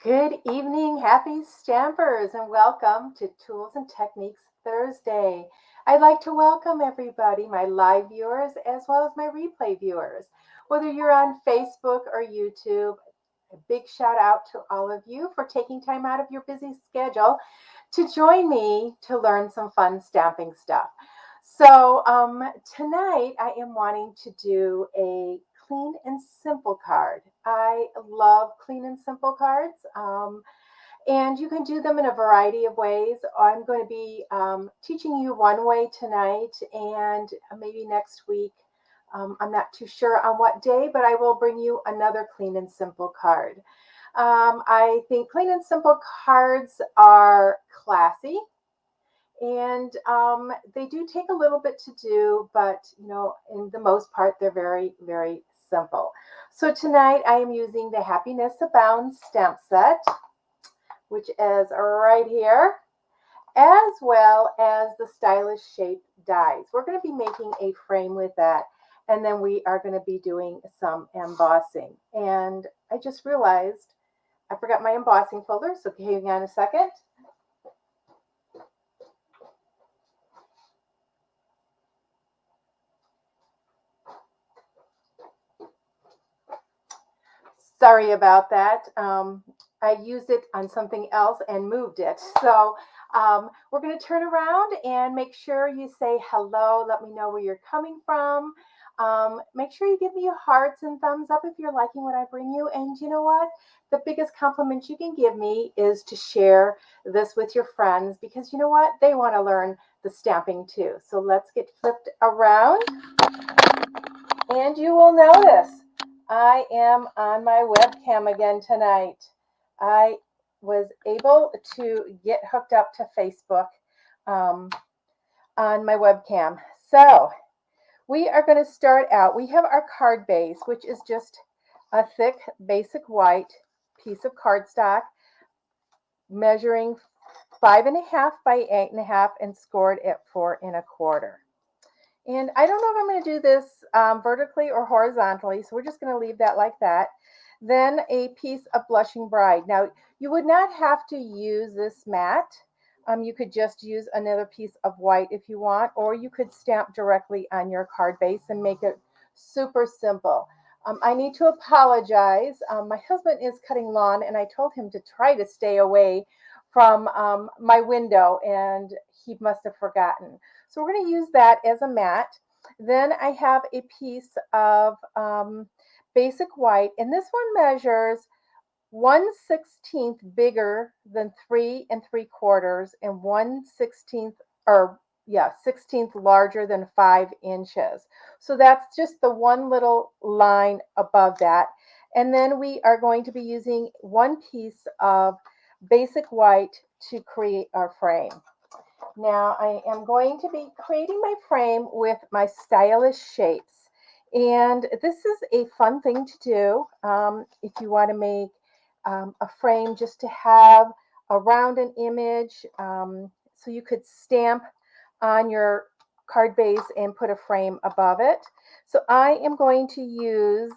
Good evening, happy stampers, and welcome to Tools and Techniques Thursday. I'd like to welcome everybody, my live viewers as well as my replay viewers. Whether you're on Facebook or YouTube, a big shout out to all of you for taking time out of your busy schedule to join me to learn some fun stamping stuff. Tonight I am wanting to do a clean and simple card. I love clean and simple cards. And you can do them in a variety of ways. I'm going to be teaching you one way tonight, and maybe next week. I'm not too sure on what day, but I will bring you another clean and simple card. I think clean and simple cards are classy, and they do take a little bit to do, but in the most part, they're very, very simple. So tonight I am using the Happiness Abounds stamp set, which is right here, as well as the Stylish Shape dies. We're going to be making a frame with that, and then we are going to be doing some embossing. And I just realized I forgot my embossing folder, so hang on a second. Sorry about that. I used it on something else and moved it. We're going to turn around and make sure you say hello. Let me know where you're coming from. Make sure you give me hearts and thumbs up if you're liking what I bring you. And you know what? The biggest compliment you can give me is to share this with your friends, because you know what? They want to learn the stamping too. So let's get flipped around, and you will notice I am on my webcam again tonight. I was able to get hooked up to Facebook on my webcam. So we are going to start out. We have our card base, which is just a thick, basic white piece of cardstock measuring 5.5 by 8.5 and scored at 4 1/4. And I don't know if I'm going to do this vertically or horizontally, so we're just going to leave that like that. Then a piece of Blushing Bride. Now, you would not have to use this mat. You could just use another piece of white if you want, or you could stamp directly on your card base and make it super simple. I need to apologize. My husband is cutting lawn, and I told him to try to stay away from my window, and he must have forgotten. So we're going to use that as a mat. Then I have a piece of basic white, and this one measures 1/16 bigger than 3 3/4 and 1/16 or 16th larger than 5 inches. So that's just the one little line above that. And then we are going to be using one piece of basic white to create our frame. Now I am going to be creating my frame with my Stylish Shapes. And this is a fun thing to do if you want to make a frame just to have around an image. So you could stamp on your card base and put a frame above it. So I am going to use,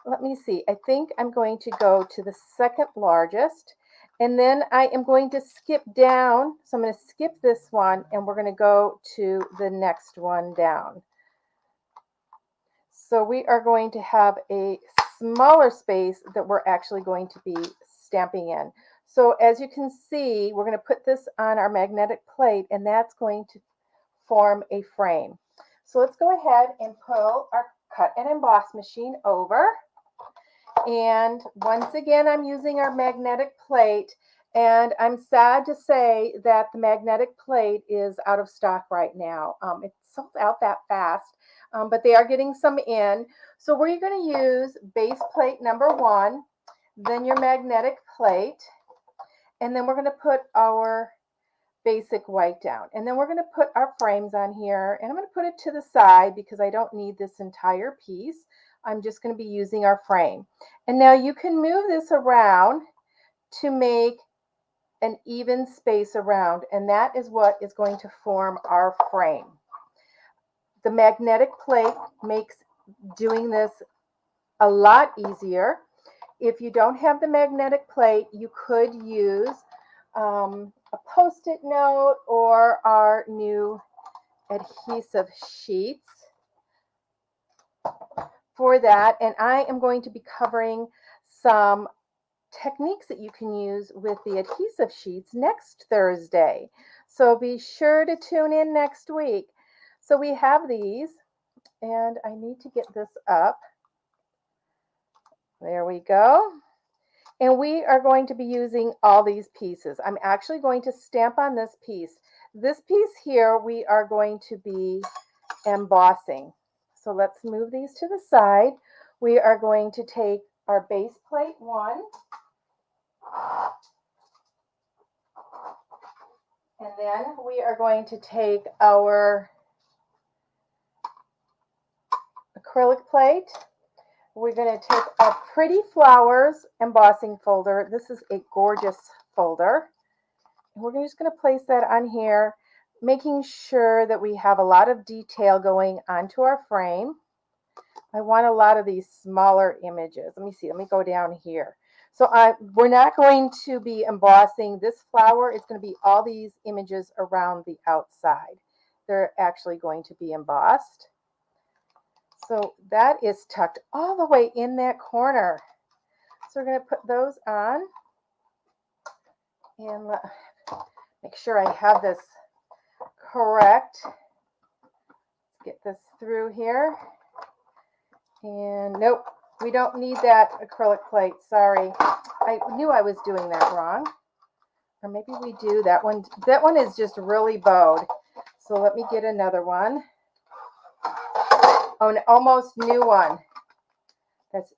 let me see, I think I'm going to go to the second largest. And then I am going to skip down. So I'm going to skip this one, and we're going to go to the next one down. So we are going to have a smaller space that we're actually going to be stamping in. So as you can see, we're going to put this on our magnetic plate, and that's going to form a frame. So let's go ahead and pull our cut and emboss machine over. And once again, I'm using our magnetic plate, and I'm sad to say that the magnetic plate is out of stock right now. It's sold out that fast, but they are getting some in. So we're going to use base plate number 1, then your magnetic plate, and then we're going to put our basic white down. And then we're going to put our frames on here, and I'm going to put it to the side because I don't need this entire piece. I'm just going to be using our frame. And now you can move this around to make an even space around, and that is what is going to form our frame. The magnetic plate makes doing this a lot easier. if you don't have the magnetic plate, you could use a Post-it note or our new adhesive sheets for that. And I am going to be covering some techniques that you can use with the adhesive sheets next Thursday. So be sure to tune in next week. So we have these, and I need to get this up. There we go. And we are going to be using all these pieces. I'm actually going to stamp on this piece. This piece here we are going to be embossing. So let's move these to the side. We are going to take our base plate 1. And then we are going to take our acrylic plate. We're going to take our Pretty Flowers embossing folder. This is a gorgeous folder. And we're just going to place that on here, making sure that we have a lot of detail going onto our frame. I want a lot of these smaller images. Let me see. Let me go down here. So we're not going to be embossing this flower. It's going to be all these images around the outside. They're actually going to be embossed. So that is tucked all the way in that corner. So we're going to put those on and make sure I have this correct. Let's get this through here. And nope, we don't need that acrylic plate. Sorry. I knew I was doing that wrong. Or maybe we do. That one is just really bowed. So let me get another one. Oh, an almost new one. That's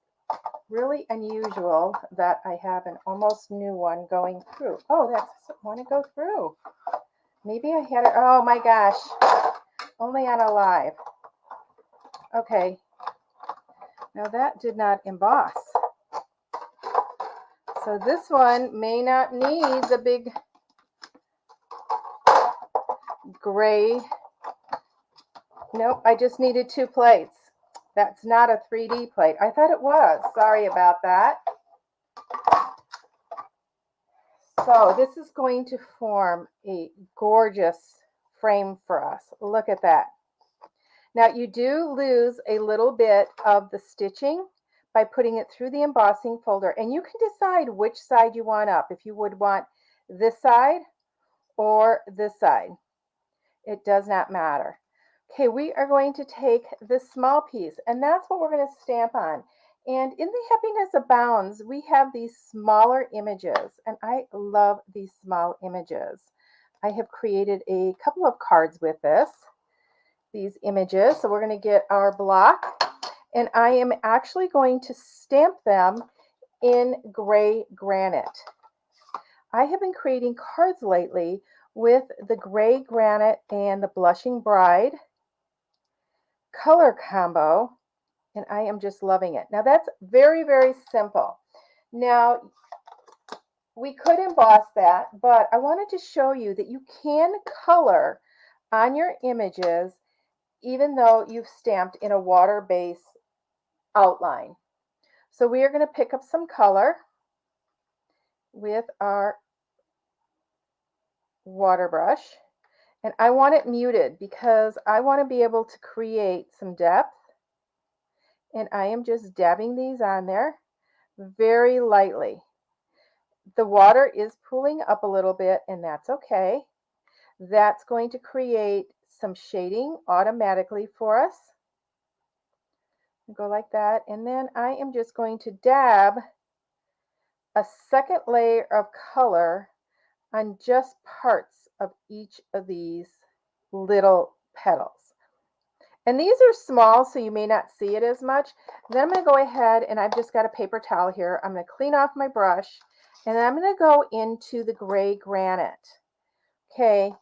really unusual that I have an almost new one going through. Oh, that's want to go through. Maybe I had it. Oh my gosh. Only on a live. Okay. Now that did not emboss. So this one may not need the big gray. Nope, I just needed 2 plates. That's not a 3D plate. I thought it was. Sorry about that. So this is going to form a gorgeous frame for us. Look at that. Now you do lose a little bit of the stitching by putting it through the embossing folder, and you can decide which side you want up, if you would want this side or this side. It does not matter. Okay, we are going to take this small piece, and that's what we're going to stamp on. And in the Happiness Abounds, we have these smaller images, and I love these small images. I have created a couple of cards with these images. So we're going to get our block, and I am actually going to stamp them in gray granite. I have been creating cards lately with the gray granite and the Blushing Bride color combo, and I am just loving it. Now that's very, very simple. Now we could emboss that, but I wanted to show you that you can color on your images even though you've stamped in a water-based outline. So we are going to pick up some color with our water brush. And I want it muted because I want to be able to create some depth. And I am just dabbing these on there very lightly. The water is pooling up a little bit, and that's okay. That's going to create some shading automatically for us. Go like that. And then I am just going to dab a second layer of color on just parts of each of these little petals. And these are small, so you may not see it as much. Then I'm going to go ahead, and I've just got a paper towel here. I'm going to clean off my brush, and then I'm going to go into the gray granite. Okay,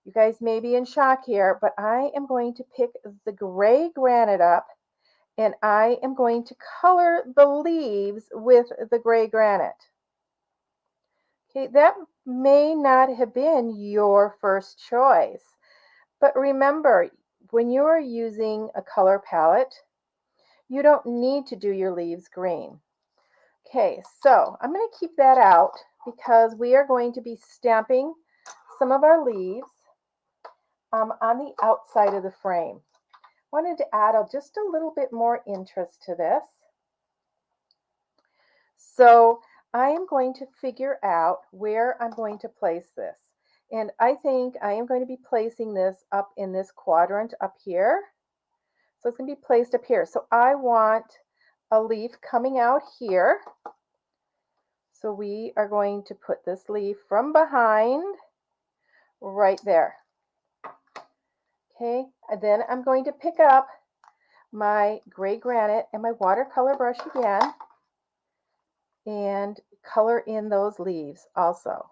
you guys may be in shock here, but I am going to pick the gray granite up, and I am going to color the leaves with the gray granite. Okay, that may not have been your first choice, but remember, when you are using a color palette, you don't need to do your leaves green. Okay, so I'm going to keep that out because we are going to be stamping some of our leaves on the outside of the frame. Wanted to add just a little bit more interest to this. So I am going to figure out where I'm going to place this. And I think I am going to be placing this up in this quadrant up here. So it's going to be placed up here. So I want a leaf coming out here. So we are going to put this leaf from behind right there. Okay, and then I'm going to pick up my gray granite and my watercolor brush again and color in those leaves also.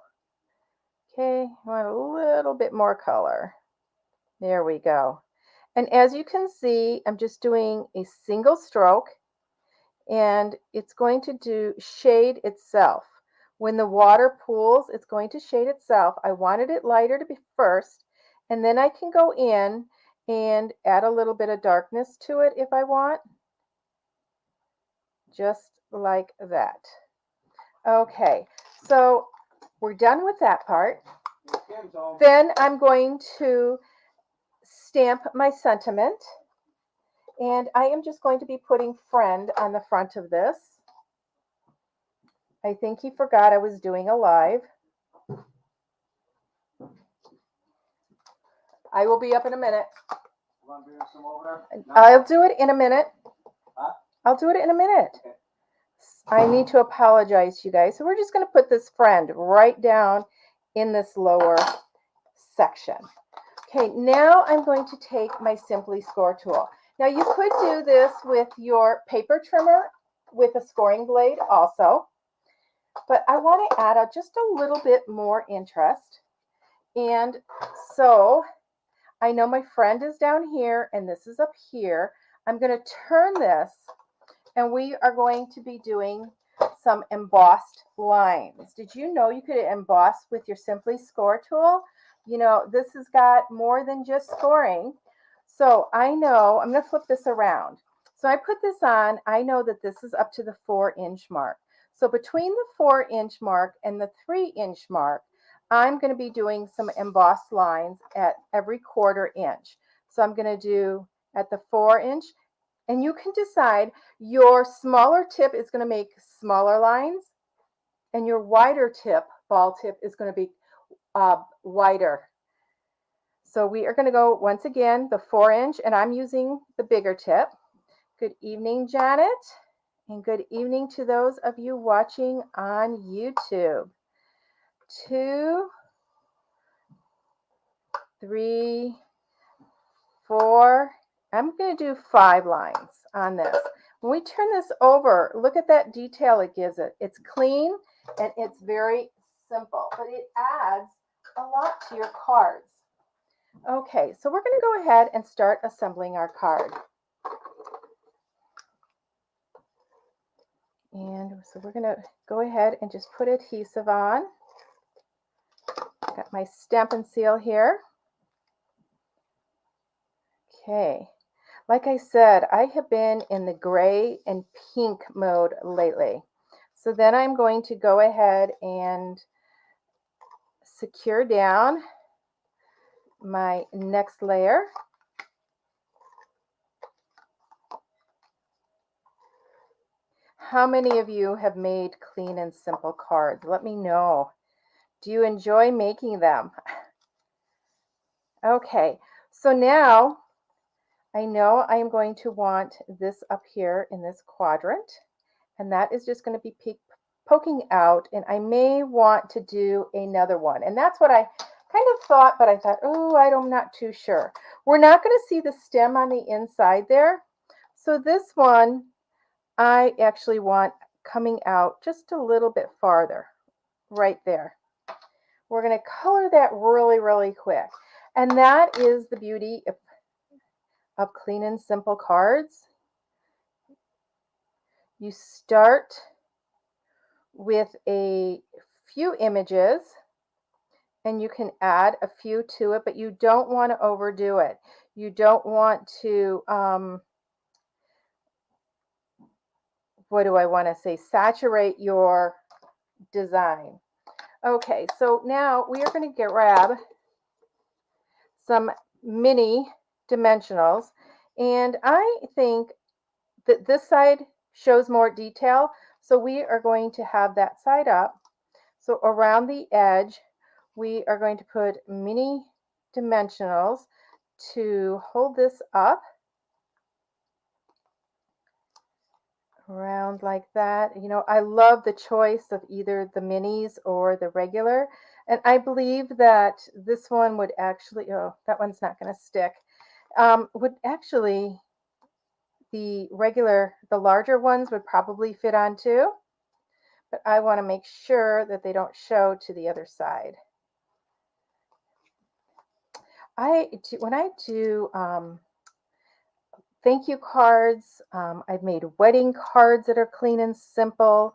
Okay, I want a little bit more color. There we go. And as you can see, I'm just doing a single stroke and it's going to do shade itself. When the water pools, it's going to shade itself. I wanted it lighter to be first, and then I can go in and add a little bit of darkness to it if I want. Just like that. Okay, so we're done with that part. Then I'm going to stamp my sentiment. And I am just going to be putting friend on the front of this. I think he forgot I was doing a live. I will be up in a minute. I'll do it in a minute. I'll do it in a minute. I need to apologize to you guys. So we're just going to put this friend right down in this lower section. Okay, now I'm going to take my Simply Score tool. Now you could do this with your paper trimmer with a scoring blade also, but I want to add just a little bit more interest. And so I know my friend is down here and this is up here. I'm going to turn this and we are going to be doing some embossed lines. Did you know you could emboss with your Simply Score tool? You know, this has got more than just scoring. So I know, I'm going to flip this around. So I put this on, I know that this is up to the 4-inch mark. So between the 4-inch mark and the 3-inch mark, I'm going to be doing some embossed lines at every 1/4 inch. So I'm going to do at the 4-inch, and you can decide your smaller tip is going to make smaller lines, and your wider tip, ball tip, is going to be wider. So we are going to go once again the 4-inch, and I'm using the bigger tip. Good evening, Janet, and good evening to those of you watching on YouTube. 2, 3, 4. I'm going to do 5 lines on this. When we turn this over, look at that detail it gives it. It's clean and it's very simple, but it adds a lot to your cards. Okay, so we're going to go ahead and start assembling our card. And so we're going to go ahead and just put adhesive on. Got my Stampin' Seal here. Okay, like I said, I have been in the gray and pink mode lately. So then I'm going to go ahead and secure down my next layer. How many of you have made clean and simple cards? Let me know. Do you enjoy making them? Okay, so now I know I am going to want this up here in this quadrant, and that is just going to be poking out, and I may want to do another one. And that's what I kind of thought, but I thought, oh, I'm not too sure. We're not going to see the stem on the inside there. So this one, I actually want coming out just a little bit farther, right there. We're going to color that really, really quick. And that is the beauty of clean and simple cards. You start with a few images and you can add a few to it, but you don't want to overdo it. You don't want to what do I want to say? Saturate your design. Okay, so now we are going to grab some mini dimensionals, and I think that this side shows more detail, so we are going to have that side up. So around the edge, we are going to put mini dimensionals to hold this up around like that. You know, I love the choice of either the minis or the regular. And I believe that this one would actually, oh, that one's not going to stick. Would actually, the regular, the larger ones would probably fit on too. But I want to make sure that they don't show to the other side. When I do thank you cards, I've made wedding cards that are clean and simple.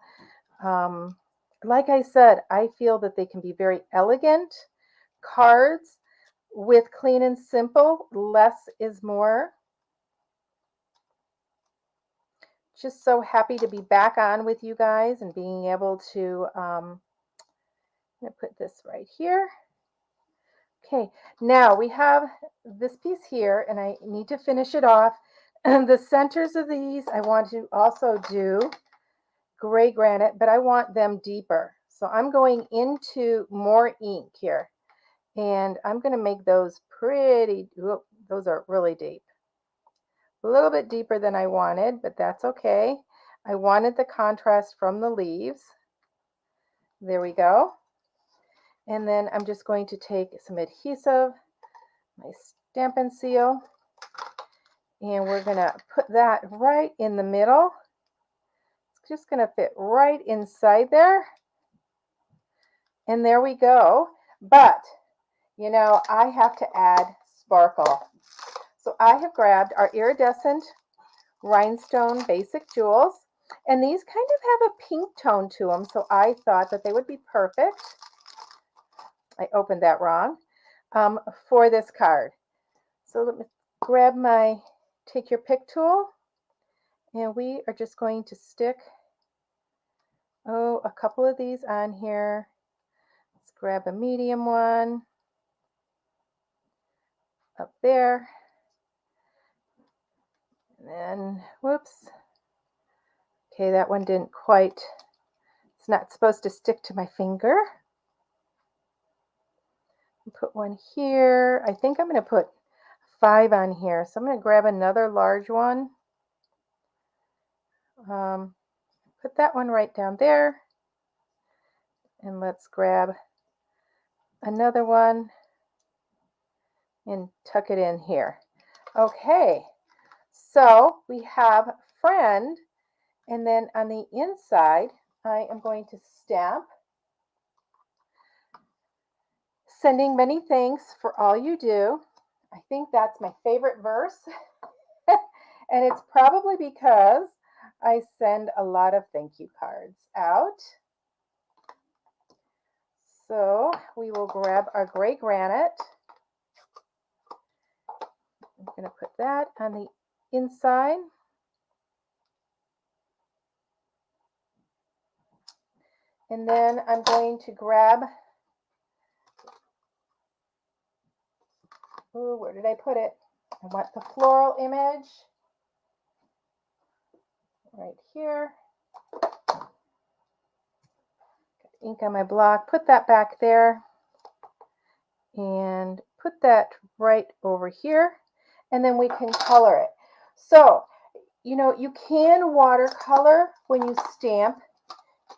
Um, like I said, I feel that they can be very elegant cards with clean and simple. Less is more. Just so happy to be back on with you guys and being able to, I'm going to put this right here. Okay, now we have this piece here, and I need to finish it off. And the centers of these, I want to also do gray granite, but I want them deeper. So I'm going into more ink here, and I'm going to make those pretty, those are really deep. A little bit deeper than I wanted, but that's okay. I wanted the contrast from the leaves. There we go. And then I'm just going to take some adhesive, my Stampin' Seal, and we're going to put that right in the middle. It's just going to fit right inside there. And there we go. But, you know, I have to add sparkle. So I have grabbed our iridescent rhinestone basic jewels. And these kind of have a pink tone to them. So I thought that they would be perfect. I opened that wrong. For this card. So let me grab my take your pick tool, and we are just going to stick a couple of these on here. Let's grab a medium one up there, and then whoops, okay, that one didn't quite, it's not supposed to stick to my finger. Put one here. I think I'm going to put 5 on here, so I'm going to grab another large one. Put that one right down there, and let's grab another one and tuck it in here. Okay, so we have friend, and then on the inside, I am going to stamp, sending many thanks for all you do. I think that's my favorite verse. And it's probably because I send a lot of thank you cards out. So we will grab our gray granite. I'm going to put that on the inside. And then I'm going to grab, where did I put it? I want the floral image right here. Got ink on my block. Put that back there and put that right over here. And then we can color it. So, you know, you can watercolor when you stamp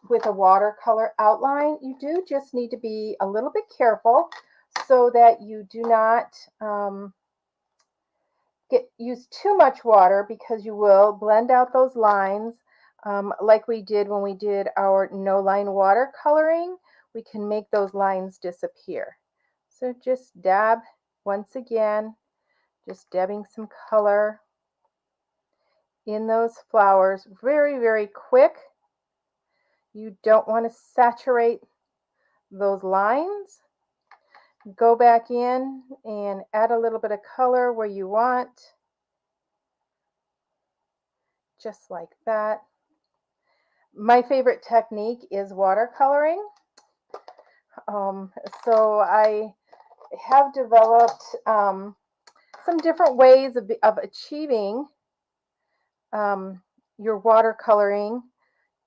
with a watercolor outline. You do just need to be a little bit careful so that you do not use too much water, because you will blend out those lines, like we did when we did our no line watercoloring. We can make those lines disappear. So just dab once again, just dabbing some color in those flowers very, very quick. You don't want to saturate those lines. Go back in and add a little bit of color where you want, just like that. My favorite technique is watercoloring. Um, so I have developed some different ways of achieving um, your watercoloring,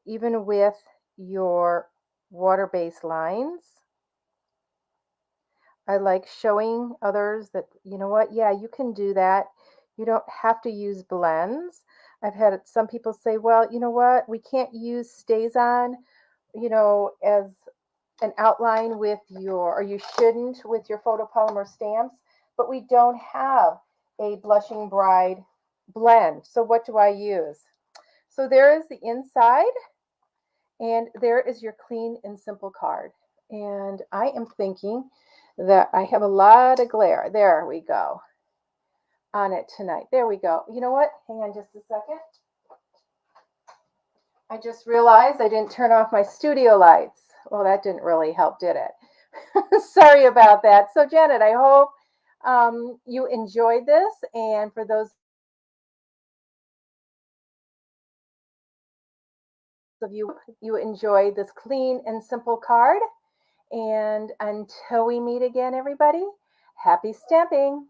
even with your water-based lines. I like showing others that, you know what, yeah, you can do that. You don't have to use blends. I've had some people say, well, you know what, we can't use StazOn, as an outline with your, or you shouldn't with your photopolymer stamps, but we don't have a Blushing Bride blend. So what do I use? So there is the inside, and there is your clean and simple card. And I am thinking that I have a lot of glare. There we go on it tonight. There we go. You know what? Hang on just a second. I just realized I didn't turn off my studio lights. Well, that didn't really help, did it? Sorry about that. So, Janet, I hope you enjoyed this. And for those of you enjoyed this clean and simple card. And until we meet again, everybody, happy stamping.